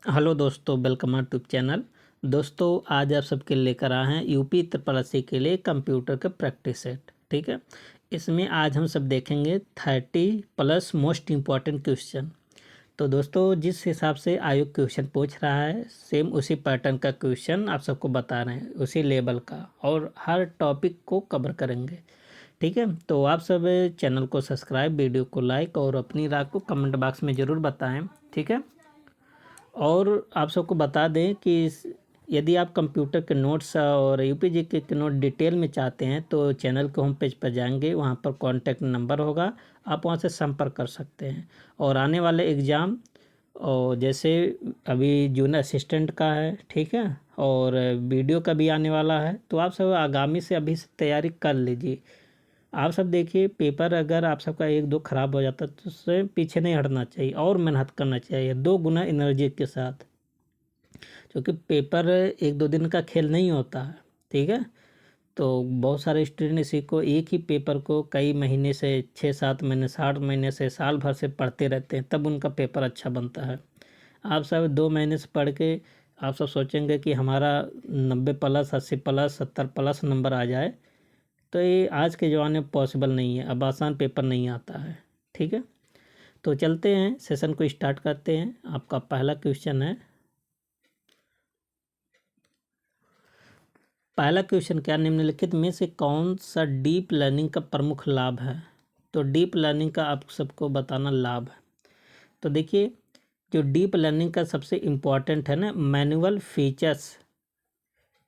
Hello दोस्तों, welcome my YouTube channel. दोस्तों आज आप सबके लेकर आए हैं यूपी ट्रिपल एससी के लिए कंप्यूटर का प्रैक्टिस सेट। ठीक है, इसमें आज हम सब देखेंगे 30+ मोस्ट इम्पॉर्टेंट क्वेश्चन। तो दोस्तों जिस हिसाब से आयोग क्वेश्चन पूछ रहा है सेम उसी पैटर्न का क्वेश्चन आप सबको बता रहे हैं, उसी लेवल का, और हर टॉपिक को कवर करेंगे। ठीक है, तो आप सब चैनल को सब्सक्राइब, वीडियो को लाइक और अपनी राय को कमेंट बॉक्स में ज़रूर बताएं। ठीक है, और आप सबको बता दें कि यदि आप कंप्यूटर के नोट्स और यूपीजी के नोट डिटेल में चाहते हैं तो चैनल के होम पेज पर जाएंगे, वहां पर कॉन्टैक्ट नंबर होगा, आप वहां से संपर्क कर सकते हैं। और आने वाले एग्ज़ाम और जैसे अभी जूनियर असिस्टेंट का है, ठीक है, और वीडियो का भी आने वाला है, तो आप सब आगामी से अभी से तैयारी कर लीजिए। आप सब देखिए, पेपर अगर आप सबका एक दो खराब हो जाता तो उससे पीछे नहीं हटना चाहिए और मेहनत करना चाहिए 2 गुना एनर्जी के साथ, क्योंकि पेपर एक दो दिन का खेल नहीं होता है। ठीक है, तो बहुत सारे स्टूडेंट इसी को एक ही पेपर को कई महीने से 6-7 महीने 60 महीने से साल भर से पढ़ते रहते हैं, तब उनका पेपर अच्छा बनता है। आप सब 2 महीने से पढ़ के आप सब सोचेंगे कि हमारा 90+ 80+ 70+ नंबर आ जाए, तो ये आज के ज़माने में पॉसिबल नहीं है। अब आसान पेपर नहीं आता है। ठीक है, तो चलते हैं, सेशन को स्टार्ट करते हैं। आपका पहला क्वेश्चन है, पहला क्वेश्चन क्या, निम्नलिखित में से कौन सा डीप लर्निंग का प्रमुख लाभ है। तो डीप लर्निंग का आप सबको बताना लाभ है। तो देखिए, जो डीप लर्निंग का सबसे इम्पोर्टेंट है ना, मैनुअल फीचर्स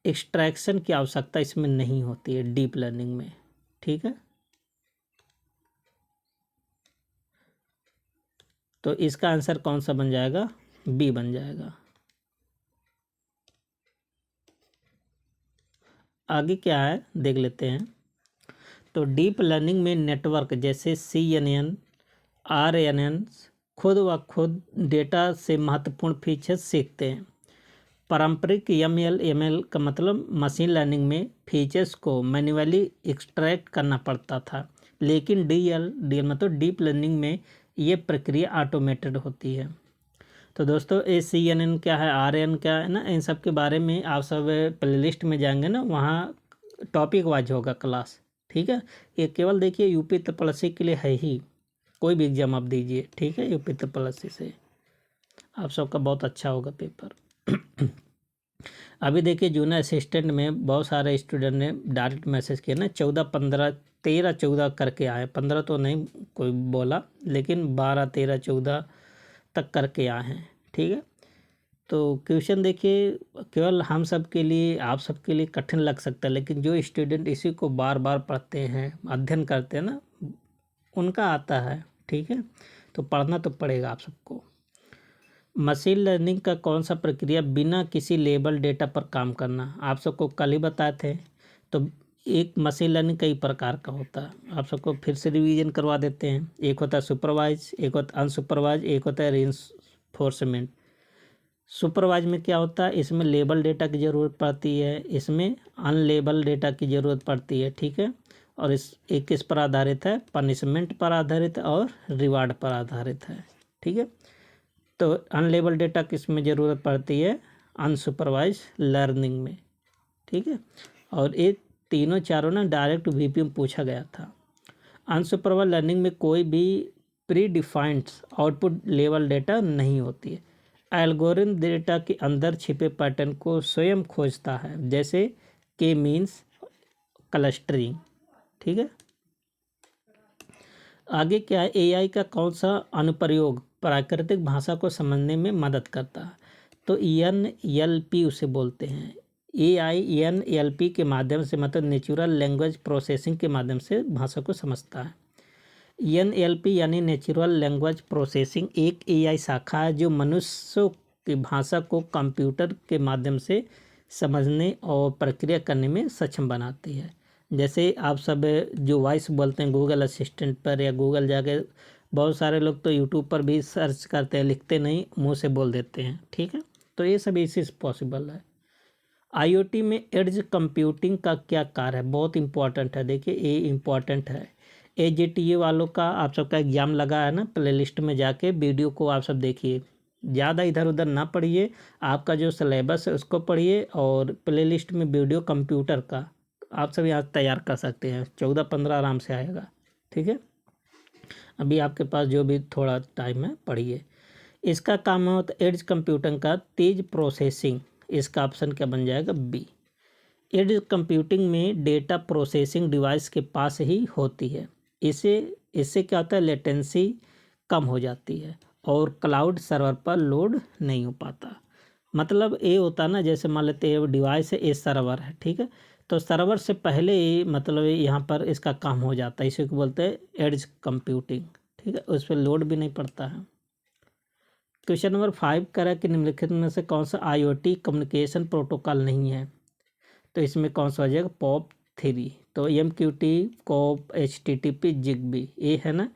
एक्सट्रैक्शन की आवश्यकता इसमें नहीं होती है डीप लर्निंग में। ठीक है, तो इसका आंसर कौन सा बन जाएगा, बी बन जाएगा। आगे क्या है देख लेते हैं। तो डीप लर्निंग में नेटवर्क जैसे CNN, RNN खुद व खुद डेटा से महत्वपूर्ण फीचर्स सीखते हैं। पारंपरिक ML का मतलब मशीन लर्निंग में फीचर्स को मैन्युअली एक्सट्रैक्ट करना पड़ता था, लेकिन DL मतलब डीप लर्निंग में ये प्रक्रिया ऑटोमेटेड होती है। तो दोस्तों ये CNN क्या है, RN क्या है ना, इन सब के बारे में आप सब प्लेलिस्ट में जाएंगे ना, वहाँ टॉपिक वाइज होगा क्लास। ठीक है, ये केवल देखिए यूपी ट्रिपल एससी के लिए है ही, कोई भी एग्जाम आप दीजिए, ठीक है, यूपी ट्रिपल एससी से आप सबका बहुत अच्छा होगा पेपर। अभी देखिए जूनियर असिस्टेंट में बहुत सारे स्टूडेंट ने डायरेक्ट मैसेज किया ना, 14 15 13 14 करके आए, 15 तो नहीं कोई बोला, लेकिन 12 13 14 तक करके आए हैं। ठीक है, तो क्वेश्चन देखिए केवल हम सब के लिए, आप सब के लिए कठिन लग सकता है, लेकिन जो स्टूडेंट इसी को बार बार पढ़ते हैं, अध्ययन करते हैं ना, उनका आता है। ठीक है, तो पढ़ना तो पड़ेगा आप सबको। मशीन लर्निंग का कौन सा प्रक्रिया बिना किसी लेबल डेटा पर काम करना, आप सबको कल ही बताए थे। तो एक मशीन लर्निंग कई प्रकार का होता है, आप सबको फिर से रिवीजन करवा देते हैं। एक होता है सुपरवाइज, एक होता है अनसुपरवाइज, एक होता है रीइंफोर्समेंट। सुपरवाइज में क्या होता है, इसमें लेबल डेटा की ज़रूरत पड़ती है, इसमें अनलेबल डेटा की ज़रूरत पड़ती है। ठीक है, और इस एक किस पर आधारित है, पनिशमेंट पर आधारित और रिवार्ड पर आधारित है। ठीक है, तो अनलेबल डेटा किस में ज़रूरत पड़ती है, अनसुपरवाइज लर्निंग में। ठीक है, और ये तीनों चारों ना डायरेक्ट VP में पूछा गया था। अनसुपरवाइज लर्निंग में कोई भी pre defined output level data नहीं होती है। एल्गोरिथम डेटा के अंदर छिपे पैटर्न को स्वयं खोजता है, जैसे के मीन्स क्लस्टरिंग। ठीक है, आगे क्या है, AI का कौन सा अनुप्रयोग प्राकृतिक भाषा को समझने में मदद करता है। तो NLP उसे बोलते हैं। AI NLP के माध्यम से मतलब नेचुरल लैंग्वेज प्रोसेसिंग के माध्यम से भाषा को समझता है। NLP यानी नेचुरल लैंग्वेज प्रोसेसिंग एक AI शाखा है जो मनुष्यों की भाषा को कंप्यूटर के माध्यम से समझने और प्रक्रिया करने में सक्षम बनाती है। जैसे आप सब जो वॉइस बोलते हैं गूगल असिस्टेंट पर या गूगल जाके, बहुत सारे लोग तो यूट्यूब पर भी सर्च करते हैं, लिखते नहीं, मुंह से बोल देते हैं। ठीक है, तो ये सब इसी से पॉसिबल है। IoT में एड्ज कंप्यूटिंग का क्या कार्य है, बहुत इंपॉर्टेंट है। देखिए ये इंपॉर्टेंट है। AJTA वालों का आप सबका एग्जाम लगा है ना, प्लेलिस्ट में जाके वीडियो को आप सब देखिए, ज़्यादा इधर उधर ना पढ़िए, आपका जो सिलेबस है उसको पढ़िए, और प्लेलिस्ट में वीडियो कंप्यूटर का आप सब यहाँ तैयार कर सकते हैं, 14-15 आराम से आएगा। ठीक है, अभी आपके पास जो भी थोड़ा टाइम है पढ़िए। इसका काम होता है एड्ज कंप्यूटिंग का तेज प्रोसेसिंग, इसका ऑप्शन क्या बन जाएगा, बी। एड्ज कंप्यूटिंग में डेटा प्रोसेसिंग डिवाइस के पास ही होती है, इसे इससे क्या होता है, लेटेंसी कम हो जाती है और क्लाउड सर्वर पर लोड नहीं हो पाता। मतलब ये होता है ना, जैसे मान लेते हैं डिवाइस है, ये सर्वर है, ठीक है, तो सर्वर से पहले ही मतलब यहाँ पर इसका काम हो जाता है, इसी को बोलते हैं एड्ज कंप्यूटिंग। ठीक है, उस पर लोड भी नहीं पड़ता है। क्वेश्चन नंबर 5 करा कि निम्नलिखित में से कौन सा IoT कम्युनिकेशन प्रोटोकॉल नहीं है, तो इसमें कौन सा हो जाएगा, POP3। तो MQT, COP, HTTP, ZigBee, ये है ना।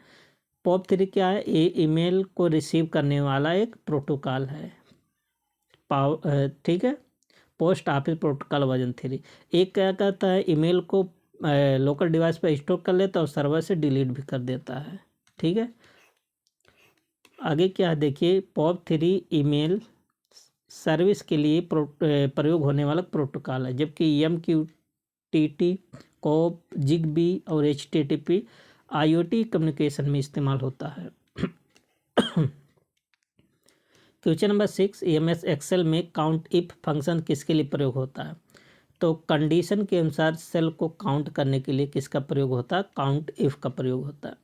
POP3 क्या है, ये ईमेल को रिसीव करने वाला एक प्रोटोकॉल है। ठीक है, पोस्ट ऑफिस प्रोटोकॉल वर्जन 3। एक क्या कहता है, ईमेल को लोकल डिवाइस पर स्टोर कर लेता है और सर्वर से डिलीट भी कर देता है। ठीक है, आगे क्या है देखिए, POP3 ईमेल सर्विस के लिए प्रयोग होने वाला प्रोटोकॉल है, जबकि MQTT, COP, ZigBee और HTTP IoT कम्युनिकेशन में इस्तेमाल होता है। क्वेश्चन नंबर 6, MS एक्सेल में काउंट इफ फंक्शन किसके लिए प्रयोग होता है, तो कंडीशन के अनुसार सेल को काउंट करने के लिए किसका प्रयोग होता है, काउंट इफ का प्रयोग होता है।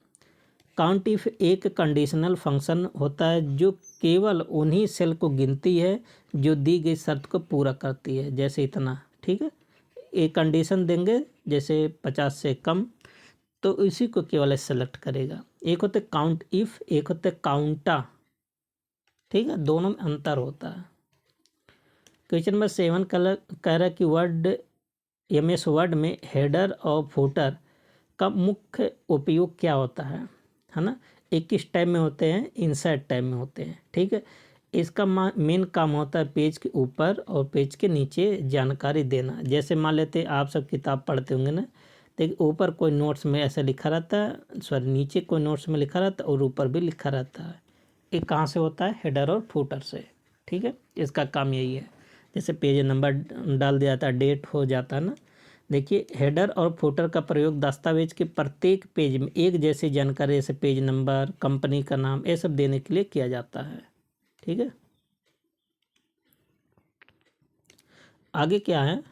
काउंट इफ एक कंडीशनल फंक्शन होता है जो केवल उन्हीं सेल को गिनती है जो दी गई शर्त को पूरा करती है, जैसे इतना। ठीक है, एक कंडीशन देंगे जैसे 50 से कम, तो इसी को केवल सेलेक्ट करेगा। एक होते काउंट इफ, एक होते काउंटा। ठीक है, दोनों में अंतर होता है। क्वेश्चन नंबर 7 कह रहा है कि MS वर्ड में हेडर और फुटर का मुख्य उपयोग क्या होता है ना। एक किस टाइप में होते हैं, इंसर्ट टाइप में होते हैं। ठीक है, इसका मेन काम होता है पेज के ऊपर और पेज के नीचे जानकारी देना। जैसे मान लेते आप सब किताब पढ़ते होंगे ना, तो ऊपर कोई नोट्स में ऐसा लिखा रहता है, सॉरी नीचे कोई नोट्स में लिखा रहता है और ऊपर भी लिखा रहता है। ये कहाँ से होता है, हेडर और फुटर से। ठीक है, इसका काम यही है। जैसे पेज नंबर डाल दिया जाता है, डेट हो जाता है ना। देखिए, हेडर और फुटर का प्रयोग दस्तावेज के प्रत्येक पेज में एक जैसी जानकारी जैसे पेज नंबर, कंपनी का नाम, ये सब देने के लिए किया जाता है। ठीक है, आगे क्या है,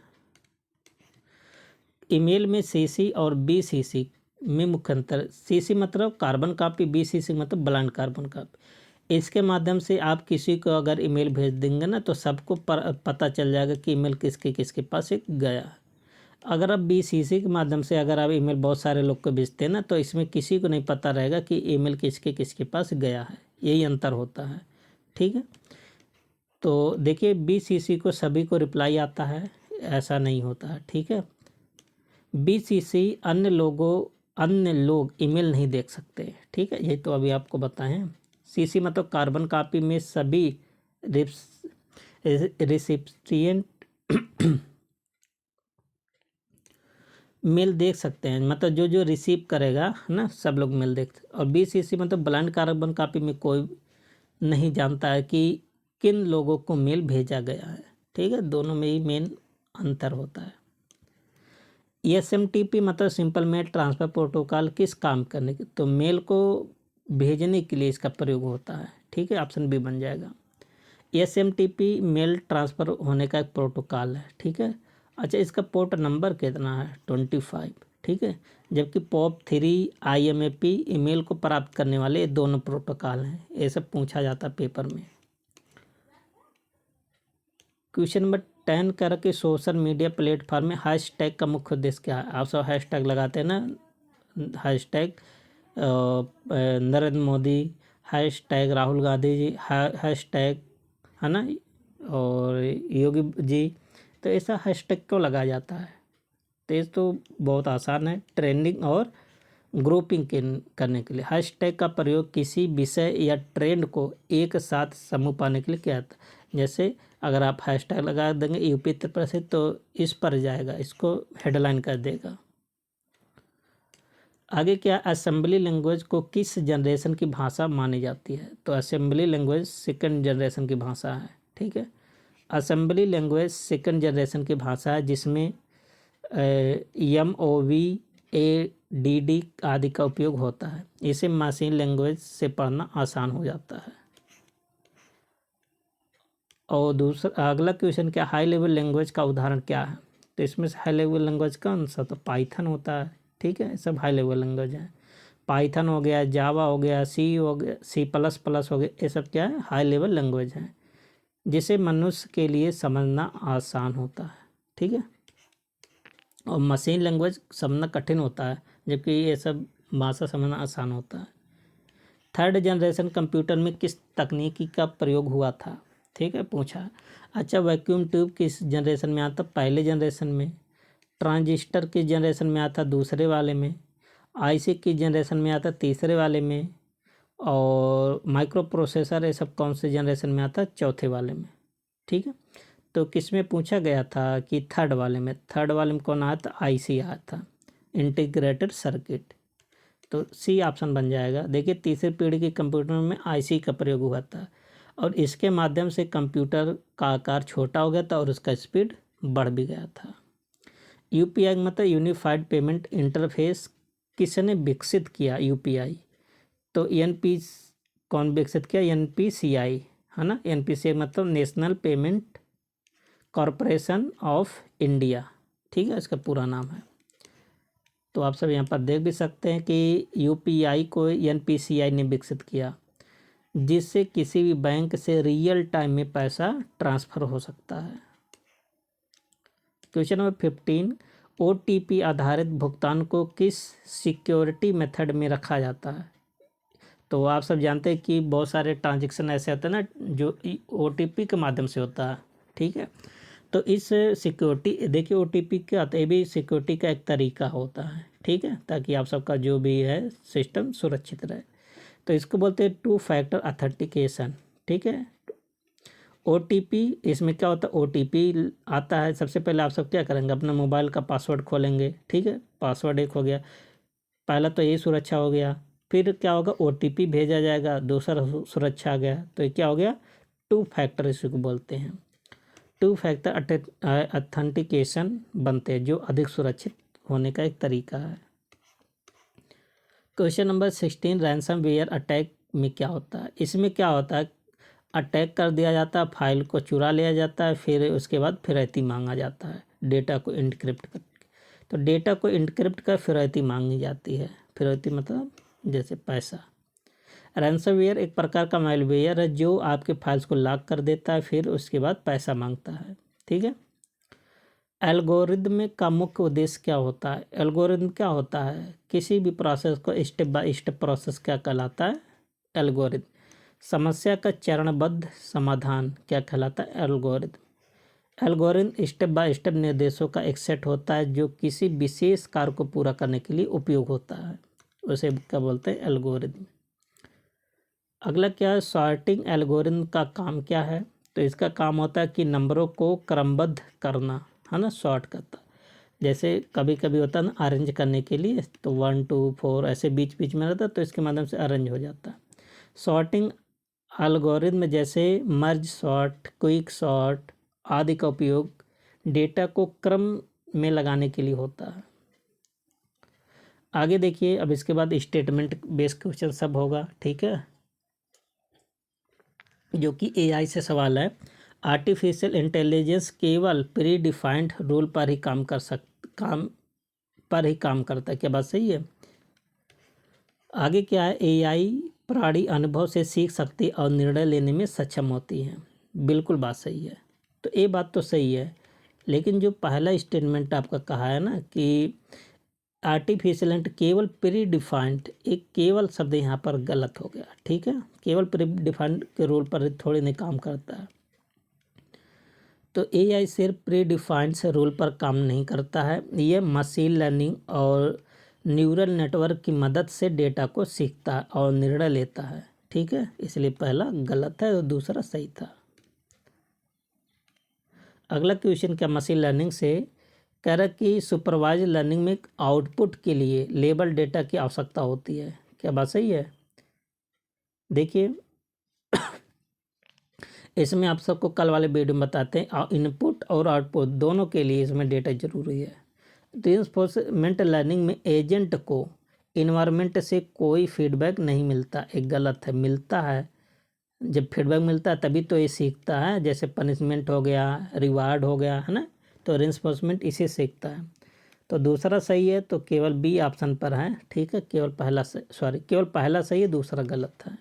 ईमेल में CC और BCC में मुख्य अंतर। CC मतलब कार्बन कॉपी, BCC मतलब ब्लाइंड कार्बन कॉपी। इसके माध्यम से आप किसी को अगर ईमेल भेज देंगे ना, तो सबको पता चल जाएगा कि ईमेल किसके किसके पास एक गया। अगर आप BCC के माध्यम से अगर आप ईमेल बहुत सारे लोग को भेजते हैं ना, तो इसमें किसी को नहीं पता रहेगा कि ईमेल किसके किसके पास गया है। यही अंतर होता है। ठीक है, तो देखिए BCC को सभी को रिप्लाई आता है, ऐसा नहीं होता है। ठीक है, BCC अन्य लोग ईमेल नहीं देख सकते। ठीक है, ये तो अभी आपको बताएं। CC मतलब कार्बन कॉपी में सभी रिसिपिएंट मेल देख सकते हैं, मतलब जो जो रिसीव करेगा ना, सब लोग मेल देखते। और BCC मतलब ब्लाइंड कार्बन कॉपी में कोई नहीं जानता है कि किन लोगों को मेल भेजा गया है। ठीक है, दोनों में ही मेन अंतर होता है। SMTP मतलब सिंपल मेल ट्रांसफ़र प्रोटोकॉल किस काम करने के, तो मेल को भेजने के लिए इसका प्रयोग होता है। ठीक है, ऑप्शन बी बन जाएगा। SMTP मेल ट्रांसफ़र होने का एक प्रोटोकॉल है। ठीक है, अच्छा, इसका पोर्ट नंबर कितना है, 25। ठीक है, जबकि POP3 IMAP ईमेल को प्राप्त करने वाले ये दोनों प्रोटोकॉल हैं। ये सब पूछा जाता है पेपर में। क्वेश्चन नंबर 10 कर के सोशल मीडिया प्लेटफॉर्म में हैशटैग का मुख्य उद्देश्य क्या है। आप सब हैशटैग लगाते हैं ना, hashtag Narendra Modi, hashtag Rahul Gandhi ji, hashtag है ना, और योगी जी। तो ऐसा हैशटैग क्यों लगाया जाता है, तो ये तो बहुत आसान है, ट्रेंडिंग और ग्रुपिंग करने के लिए। हैशटैग का प्रयोग किसी विषय या ट्रेंड को एक साथ समूह पाने के लिए किया जाता है। जैसे अगर आप हैशटैग लगा देंगे यूपी उत्तर प्रदेश, तो इस पर जाएगा, इसको हेडलाइन कर देगा। आगे क्या, असेंबली लैंग्वेज को किस जनरेशन की भाषा मानी जाती है? तो असेंबली लैंग्वेज सेकंड जनरेशन की भाषा है। ठीक है, असेंबली लैंग्वेज सेकंड जनरेशन की भाषा है जिसमें MOV ADD आदि का उपयोग होता है। इसे मशीन लैंग्वेज से पढ़ना आसान हो जाता है। और दूसरा अगला क्वेश्चन क्या, हाई लेवल लैंग्वेज का उदाहरण क्या है? तो इसमें से हाई लेवल लैंग्वेज कौन सा? तो पाइथन होता है। ठीक है, सब हाई लेवल लैंग्वेज है। पाइथन हो गया, जावा हो गया, सी हो गया, C++ हो गया, ये सब क्या है? हाई लेवल लैंग्वेज है जिसे मनुष्य के लिए समझना आसान होता है। ठीक है, और मशीन लैंग्वेज समझना कठिन होता है जबकि ये सब भाषा समझना आसान होता है। थर्ड जनरेशन कंप्यूटर में किस तकनीकी का प्रयोग हुआ था? ठीक है, पूछा। अच्छा, वैक्यूम ट्यूब किस जनरेशन में आता? पहले जनरेशन में। ट्रांजिस्टर किस जनरेशन में आता? दूसरे वाले में। IC किस जनरेशन में आता? तीसरे वाले में। और माइक्रो प्रोसेसर ये सब कौन से जनरेशन में आता? चौथे वाले में। ठीक है, तो किस में पूछा गया था कि थर्ड वाले में। थर्ड वाले में कौन आया था? IC आया था, इंटीग्रेटेड सर्किट। तो C ऑप्शन बन जाएगा। देखिए, तीसरी पीढ़ी के कंप्यूटर में IC का प्रयोग हुआ था और इसके माध्यम से कंप्यूटर का आकार छोटा हो गया था और उसका स्पीड बढ़ भी गया था। UPI मतलब यूनिफाइड पेमेंट इंटरफेस किसने विकसित किया? UPI तो NP कौन विकसित किया? NPCI है ना। NPCI मतलब national payment corporation of India. ठीक है, इसका पूरा नाम है। तो आप सब यहाँ पर देख भी सकते हैं कि UPI को NPCI ने विकसित किया जिससे किसी भी बैंक से रियल टाइम में पैसा ट्रांसफ़र हो सकता है। क्वेश्चन नंबर 15, OTP आधारित भुगतान को किस सिक्योरिटी मेथड में रखा जाता है? तो आप सब जानते हैं कि बहुत सारे ट्रांजेक्शन ऐसे होते हैं ना जो OTP के माध्यम से होता है। ठीक है, तो इस सिक्योरिटी, देखिए OTP क्या होता है, ये भी सिक्योरिटी का एक तरीका होता है। ठीक है, ताकि आप सबका जो भी है सिस्टम सुरक्षित रहे। तो इसको बोलते हैं 2 फैक्टर ऑथेंटिकेशन। ठीक है, OTP, इसमें क्या होता है, OTP आता है। सबसे पहले आप सब क्या करेंगे, अपना मोबाइल का पासवर्ड खोलेंगे। ठीक है, पासवर्ड एक हो गया, पहला तो ये सुरक्षा हो गया। फिर क्या होगा, OTP भेजा जाएगा, दूसरा सुरक्षा आ गया। तो ये क्या हो गया, 2 फैक्टर इसको बोलते हैं। 2 फैक्टर ऑथेंटिकेशन बनते हैं जो अधिक सुरक्षित होने का एक तरीका है। क्वेश्चन नंबर 16, रैंसमवेयर अटैक में क्या होता है? इसमें क्या होता है, अटैक कर दिया जाता है, फाइल को चुरा लिया जाता है, फिर उसके बाद फिरौती मांगा जाता है डेटा को इनक्रिप्ट करके। तो डेटा को इनक्रिप्ट कर फिरौती मांगी जाती है। फिरौती मतलब जैसे पैसा। रैंसमवेयर एक प्रकार का मैलवेयर है जो आपके फाइल्स को लॉक कर देता है, फिर उसके बाद पैसा मांगता है। ठीक है, एल्गोरिदम का मुख्य उद्देश्य क्या होता है? एल्गोरिदम क्या होता है, किसी भी प्रोसेस को स्टेप बाय स्टेप प्रोसेस क्या कहलाता है? एल्गोरिदम। समस्या का चरणबद्ध समाधान क्या कहलाता है? Algorithm. Algorithm step by step निर्देशों का एक सेट होता है जो किसी विशेष कार्य को पूरा करने के लिए उपयोग होता है, उसे क्या बोलते हैं? एल्गोरिदम। अगला क्या है, सॉर्टिंग एल्गोरिदम का काम क्या है? तो इसका काम होता है कि नंबरों को क्रमबद्ध करना, है ना, सॉर्ट करता। जैसे कभी कभी होता है ना अरेंज करने के लिए, तो 1 2 4 ऐसे बीच बीच में रहता है, तो इसके माध्यम से अरेंज हो जाता है। सॉर्टिंग एल्गोरिदम जैसे मर्ज सॉर्ट, क्विक सॉर्ट आदि का उपयोग डेटा को क्रम में लगाने के लिए होता है। आगे देखिए, अब इसके बाद स्टेटमेंट बेस्ड क्वेश्चन सब होगा। ठीक है, जो कि AI से सवाल है। आर्टिफिशियल इंटेलिजेंस केवल प्री डिफाइंड रूल पर ही काम करता है, क्या बात सही है? आगे क्या है, AI प्राणी अनुभव से सीख सकती और निर्णय लेने में सक्षम होती है। बिल्कुल बात सही है। तो ये बात तो सही है, लेकिन जो पहला स्टेटमेंट आपका कहा है ना कि आर्टिफिशियल केवल प्री डिफाइंड, एक केवल शब्द यहाँ पर गलत हो गया। ठीक है, केवल प्री डिफाइंड के रूल पर थोड़ी नहीं काम करता है। तो AI सिर्फ प्री डिफाइंड से रूल पर काम नहीं करता है, ये मशीन लर्निंग और न्यूरल नेटवर्क की मदद से डेटा को सीखता है और निर्णय लेता है। ठीक है, इसलिए पहला गलत है और दूसरा सही था। अगला क्वेश्चन क्या, मशीन लर्निंग से कह रहा कि सुपरवाइज लर्निंग में आउटपुट के लिए लेबल डेटा की आवश्यकता होती है। क्या बात सही है? देखिए इसमें आप सबको कल वाले वीडियो में बताते हैं इनपुट और आउटपुट दोनों के लिए इसमें डेटा जरूरी है। रिइंफोर्समेंट लर्निंग में एजेंट को इन्वायरमेंट से कोई फीडबैक नहीं मिलता, एक गलत है। मिलता है, जब फीडबैक मिलता है तभी तो ये सीखता है, जैसे पनिशमेंट हो गया, रिवार्ड हो गया, है ना, तो रिइंफोर्समेंट इसे सीखता है। तो दूसरा सही है, तो केवल बी ऑप्शन पर है। ठीक है, केवल पहला सही है, दूसरा गलत है।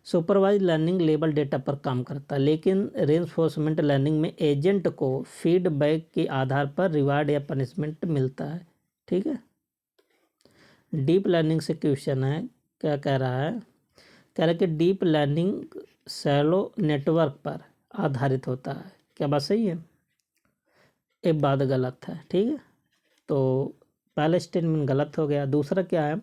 सुपरवाइज लर्निंग लेबल डेटा पर काम करता है, लेकिन रिइंफोर्समेंट लर्निंग में एजेंट को फीडबैक के आधार पर रिवार्ड या पनिशमेंट मिलता है। ठीक है। डीप लर्निंग से क्वेश्चन है, क्या कह रहा है? कह रहा है कि डीप लर्निंग शैलो नेटवर्क पर आधारित होता है। क्या बात सही है? एक बात गलत है। ठीक है, तो पहला स्टेटमेंट गलत हो गया। दूसरा क्या है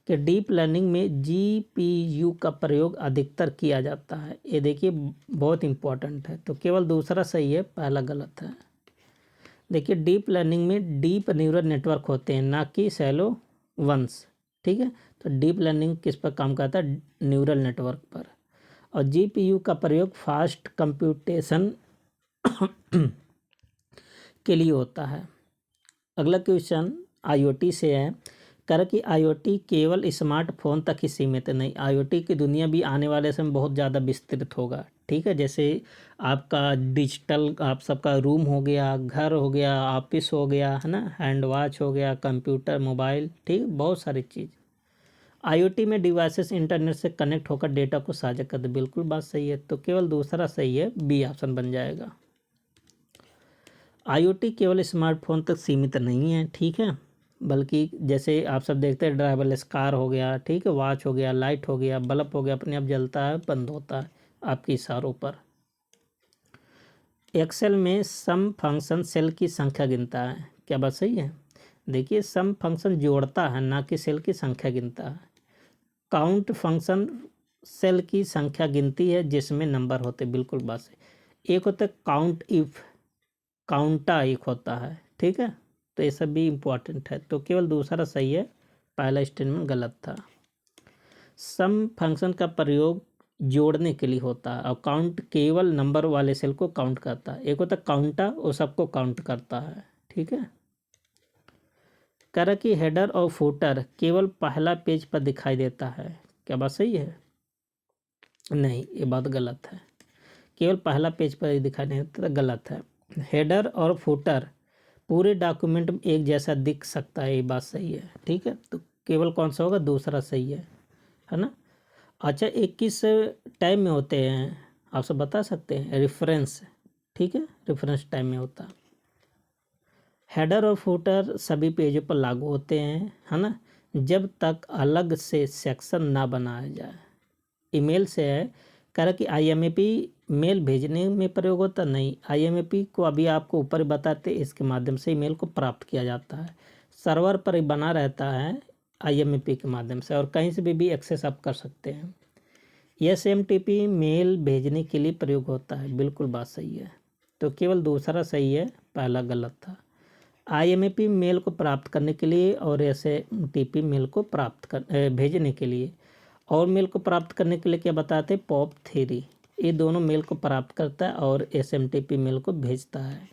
कि डीप लर्निंग में जीपीयू का प्रयोग अधिकतर किया जाता है। ये देखिए बहुत इंपॉर्टेंट है, तो केवल दूसरा सही है, पहला गलत है। देखिए डीप लर्निंग में डीप न्यूरल नेटवर्क होते हैं, ना कि शैलो वंस। ठीक है, तो डीप लर्निंग किस पर काम करता है? न्यूरल नेटवर्क पर। और जीपीयू का प्रयोग फास्ट कंप्यूटेशन के लिए होता है। अगला क्वेश्चन आईओटी से है। कह रहा कि आईओटी केवल स्मार्टफोन तक ही सीमित नहीं, आईओटी की दुनिया भी आने वाले समय बहुत ज़्यादा विस्तृत होगा। ठीक है, जैसे आपका डिजिटल आप सबका रूम हो गया, घर हो गया, ऑफिस हो गया, है ना, हैंड वॉच हो गया, कंप्यूटर, मोबाइल, ठीक, बहुत सारी चीज़। आईओटी में डिवाइसेस इंटरनेट से कनेक्ट होकर डेटा को साझा कर दे, बिल्कुल बात सही है, तो केवल दूसरा सही है, बी ऑप्शन बन जाएगा। आईओटी केवल स्मार्टफोन तक सीमित नहीं है। ठीक है, बल्कि जैसे आप सब देखते हैं ड्राइवरलेस कार हो गया, ठीक है, वॉच हो गया, लाइट हो गया, बल्ब हो गया, अपने आप जलता है, बंद होता है आपके इशारों पर। एक्सेल में सम फंक्शन सेल की संख्या गिनता है। क्या बात सही है? देखिए सम फंक्शन जोड़ता है, ना कि सेल की संख्या गिनता है। काउंट फंक्शन सेल की संख्या गिनती है जिसमें नंबर होते, बिल्कुल बात सही। एक होता है काउंट इफ, काउंटा एक होता है। ठीक है, तो ये सब भी इम्पोर्टेंट है, तो केवल दूसरा सही है, पहला स्टेटमेंट गलत था। सम फंक्शन का प्रयोग जोड़ने के लिए होता है, और काउंट केवल नंबर वाले सेल को काउंट करता है। एक होता है काउंटा, वो सबको काउंट करता है। ठीक है, कह रहा कि हेडर और फुटर केवल पहला पेज पर दिखाई देता है। क्या बात सही है? नहीं, ये बात गलत है, केवल पहला पेज पर ही दिखाई नहीं देता, गलत है। हेडर और फुटर पूरे डॉक्यूमेंट में एक जैसा दिख सकता है, ये बात सही है। ठीक है, तो केवल कौन सा होगा? दूसरा सही है ना। अच्छा, 21 टाइम में होते हैं, आप सब बता सकते हैं? रेफरेंस, ठीक है, रेफरेंस टाइम में होता है। हेडर और फुटर सभी पेजों पर लागू होते हैं, है ना, जब तक अलग से सेक्शन ना बनाया जाए। ईमेल से है, कह रहा कि आईएमपी मेल भेजने में प्रयोग होता नहीं, आईएमपी को अभी आपको ऊपर बताते, इसके माध्यम से ईमेल को प्राप्त किया जाता है, सर्वर पर ही बना रहता है आईएमपी के माध्यम से, और कहीं से भी एक्सेस आप कर सकते हैं। एसएमटीपी मेल भेजने के लिए प्रयोग होता है, बिल्कुल बात सही है, तो केवल दूसरा सही है, पहला गलत था। आईएमपी मेल को प्राप्त करने के लिए और एसएमटीपी मेल को भेजने के लिए, और मेल को प्राप्त करने के लिए क्या बताते हैं? POP3, ये दोनों मेल को प्राप्त करता है और एसएमटीपी मेल को भेजता है।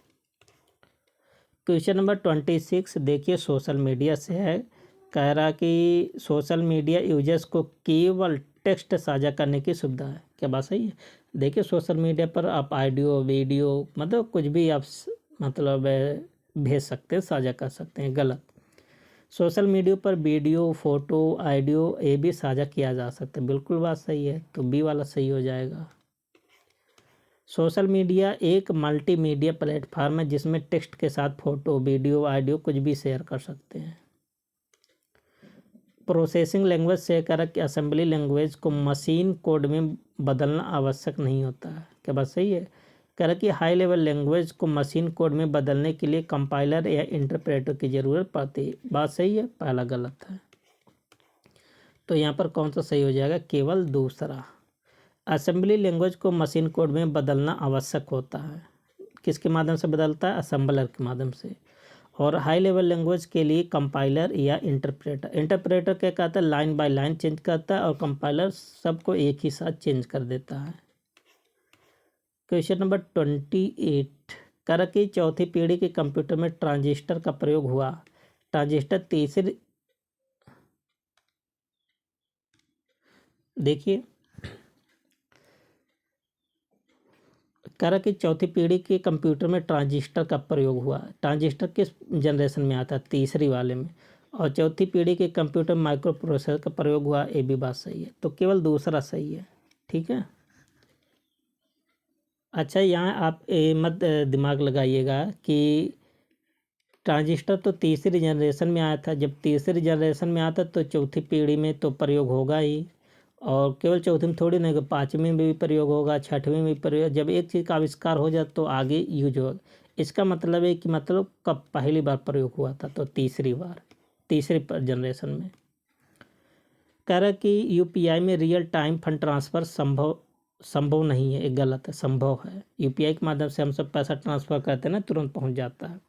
क्वेश्चन नंबर 26 देखिए सोशल मीडिया से है। कह रहा कि सोशल मीडिया यूजर्स को केवल टेक्स्ट साझा करने की सुविधा है। क्या बात सही है? देखिए सोशल मीडिया पर आप ऑडियो, वीडियो, मतलब कुछ भी आप मतलब भेज सकते हैं, साझा कर सकते हैं, गलत। सोशल मीडिया पर वीडियो, फोटो, ऑडियो ये भी साझा किया जा सकता है, बिल्कुल बात सही है, तो बी वाला सही हो जाएगा। सोशल मीडिया एक मल्टीमीडिया प्लेटफॉर्म है जिसमें टेक्स्ट के साथ फोटो, वीडियो, ऑडियो कुछ भी शेयर कर सकते हैं। प्रोसेसिंग लैंग्वेज से कर कि असेंबली लैंग्वेज को मशीन कोड में बदलना आवश्यक नहीं होता है। क्या बात सही है? कह रहा कि हाई लेवल लैंग्वेज को मशीन कोड में बदलने के लिए कंपाइलर या इंटरप्रेटर की ज़रूरत पड़ती है, बात सही है, पहला गलत है, तो यहाँ पर कौन सा सही हो जाएगा? केवल दूसरा। असेंबली लैंग्वेज को मशीन कोड में बदलना आवश्यक होता है, किसके माध्यम से बदलता है, असेंबलर के माध्यम से। और हाई लेवल लैंग्वेज के लिए कंपाइलर या इंटरप्रेटर, इंटरप्रेटर क्या कहता है, लाइन बाय लाइन चेंज करता है, और कंपाइलर सबको एक ही साथ चेंज कर देता है। क्वेश्चन नंबर 28, कर की चौथी पीढ़ी के कंप्यूटर में ट्रांजिस्टर का प्रयोग हुआ। ट्रांजिस्टर तीसरी, देखिए कर की चौथी पीढ़ी के कंप्यूटर में ट्रांजिस्टर का प्रयोग हुआ। ट्रांजिस्टर किस जनरेशन में आता है, तीसरी वाले में। और चौथी पीढ़ी के कंप्यूटर में माइक्रो प्रोसेसर का प्रयोग हुआ, ये भी बात सही है, तो केवल दूसरा सही है। ठीक है। अच्छा, यहाँ आप मत दिमाग लगाइएगा कि ट्रांजिस्टर तो तीसरी जनरेशन में आया था, जब तीसरी जनरेशन में आता तो चौथी पीढ़ी में तो प्रयोग होगा ही, और केवल चौथी में थोड़ी नहीं, पाँचवीं में भी प्रयोग होगा, छठवीं में भी प्रयोग। जब एक चीज़ का आविष्कार हो जाए तो आगे यूज होगा। इसका मतलब है कि मतलब कब पहली बार प्रयोग हुआ था, तो तीसरी बार, तीसरी जनरेशन में। कह रहा कि यूपीआई में रियल टाइम फंड ट्रांसफ़र संभव नहीं है, एक गलत है, संभव है। यूपीआई के माध्यम से हम सब पैसा ट्रांसफ़र करते हैं ना, तुरंत पहुंच जाता है।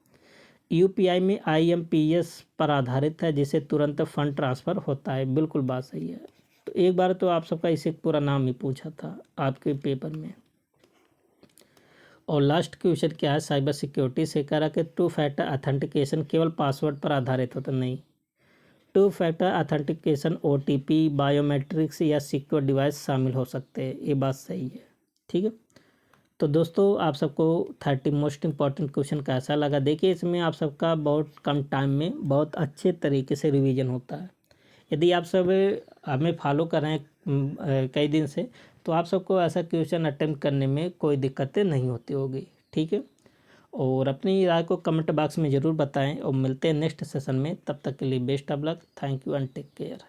यूपीआई में आईएमपीएस पर आधारित है, जिसे तुरंत फंड ट्रांसफ़र होता है, बिल्कुल बात सही है। तो एक बार तो आप सबका इसे पूरा नाम ही पूछा था आपके पेपर में। और लास्ट क्वेश्चन क्या है, साइबर सिक्योरिटी से कह रहा कि टू फैक्टर ऑथेंटिकेशन केवल पासवर्ड पर आधारित होता नहीं। Two factor authentication OTP, biometrics या सिक्योर डिवाइस शामिल हो सकते हैं, ये बात सही है। ठीक है। तो दोस्तों, आप सबको 30 मोस्ट इम्पॉर्टेंट क्वेश्चन कैसा लगा, देखिए इसमें आप सबका बहुत कम टाइम में बहुत अच्छे तरीके से रिवीजन होता है। यदि आप सब हमें फॉलो कर रहे हैं कई दिन से, तो आप सबको ऐसा क्वेश्चन अटेम्प्ट करने में कोई दिक्कतें नहीं होती होगी। ठीक है। और अपनी राय को कमेंट बॉक्स में ज़रूर बताएं, और मिलते हैं नेक्स्ट सेशन में। तब तक के लिए best of luck, thank you and take care.